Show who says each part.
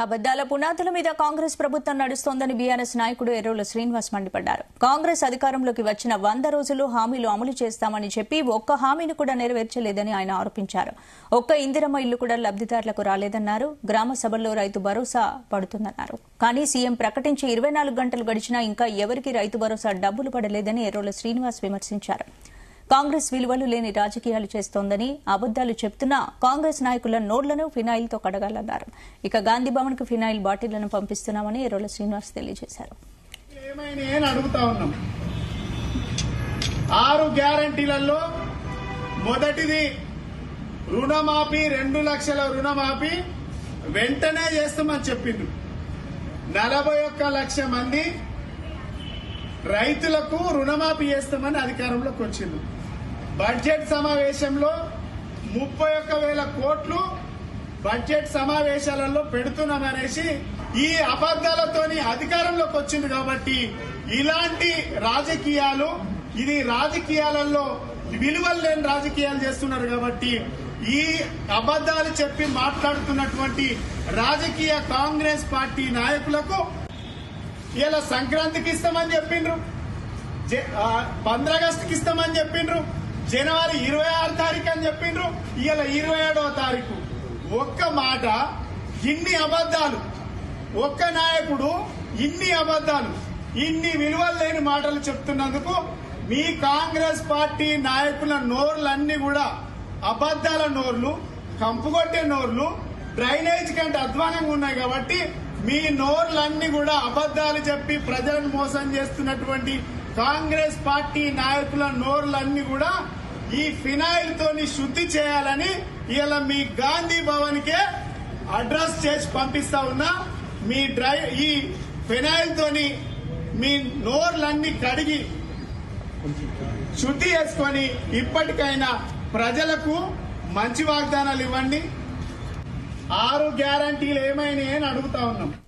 Speaker 1: అబద్దాల పునాదుల మీద కాంగ్రెస్ ప్రభుత్వం నడుస్తోందని బీఆర్ఎస్ నాయకుడు ఎర్రోల శ్రీనివాస్ మండిపడ్డారు. కాంగ్రెస్ అధికారంలోకి వచ్చిన 100 రోజులు హామీలు అమలు చేస్తామని చెప్పి ఒక్క హామీని కూడా నెరవేర్చలేదని ఆయన ఆరోపించారు. ఒక్క ఇందిరమ్మ ఇల్లు కూడా లబ్దిదారులకు రాలేదన్నారు. గ్రామ సభల్లో రైతు భరోసా పడుతుందన్నారు. కానీ సీఎం ప్రకటించి 24 గంటలు గడిచినా ఇంకా ఎవరికీ రైతు భరోసా డబ్బులు పడలేదని ఎర్రోల శ్రీనివాస్ విమర్శించారు. కాంగ్రెస్ విలువలు లేని రాజకీయాలు చేస్తోందని, అబద్దాలు చెప్తున్నా కాంగ్రెస్ నాయకుల నోళ్లను ఫినాయిల్తో కడగాలన్నారు. ఇక గాంధీ భవన్ కు ఫినాయిల్ బాటిళ్లను పంపిస్తున్నామని ఎర్రోల శ్రీనివాస్ తెలియజేశారు.
Speaker 2: 6 గ్యారంటీలలో మొదటిది రుణమాఫీ, 2 లక్షల రుణమాఫీ వెంటనే చేస్తామని చెప్పిండ్రు. 41 లక్షల మంది రైతులకు రుణమాఫీ చేస్తామని అధికారంలోకి వచ్చింది. బడ్జెట్ సమావేశంలో 31,000 కోట్లు బడ్జెట్ సమావేశాలలో పెడుతున్నామనేసి ఈ అబద్దాలతోని అధికారంలోకి వచ్చింది. కాబట్టి ఇలాంటి రాజకీయాలు, ఇది రాజకీయాలలో విలువలు లేని రాజకీయాలు చేస్తున్నారు. కాబట్టి ఈ అబద్దాలు చెప్పి మాట్లాడుతున్నటువంటి రాజకీయ కాంగ్రెస్ పార్టీ నాయకులకు ఇలా సంక్రాంతికి ఇస్తామని చెప్పిండ్రు, 15 ఆగస్టుకి ఇస్తామని చెప్పిండ్రు, జనవరి 26 తారీఖు అని చెప్పిండ్రు, ఇవాళ 27వ తారీఖు. ఒక్క మాట, ఇన్ని అబద్దాలు, ఒక్క నాయకుడు ఇన్ని అబద్దాలు, ఇన్ని విలువలు లేని మాటలు చెప్తున్నందుకు మీ కాంగ్రెస్ పార్టీ నాయకుల నోర్లన్నీ కూడా అబద్దాల నోర్లు, కంపుకొట్టే నోర్లు, డ్రైనేజ్ కంటే అధ్వానంగా ఉన్నాయి. కాబట్టి మీ నోర్లన్నీ కూడా అబద్దాలు చెప్పి ప్రజలను మోసం చేస్తున్నటువంటి కాంగ్రెస్ పార్టీ నాయకుల నోర్లన్నీ కూడా ఈ ఫినాయిల్ తోని శుద్ధి చేయాలని ఇలా మీ గాంధీ భవన్ కే అడ్రస్ చేసి పంపిస్తా ఉన్నా. ఈ ఫినాయిల్ తోని మీ నోర్లన్నీ కడిగి శుద్ధి చేసుకొని ఇప్పటికైనా ప్రజలకు మంచి వాగ్దానాలు ఇవ్వండి. 6 గ్యారంటీలు ఏమైనాయని అడుగుతా ఉన్నాం.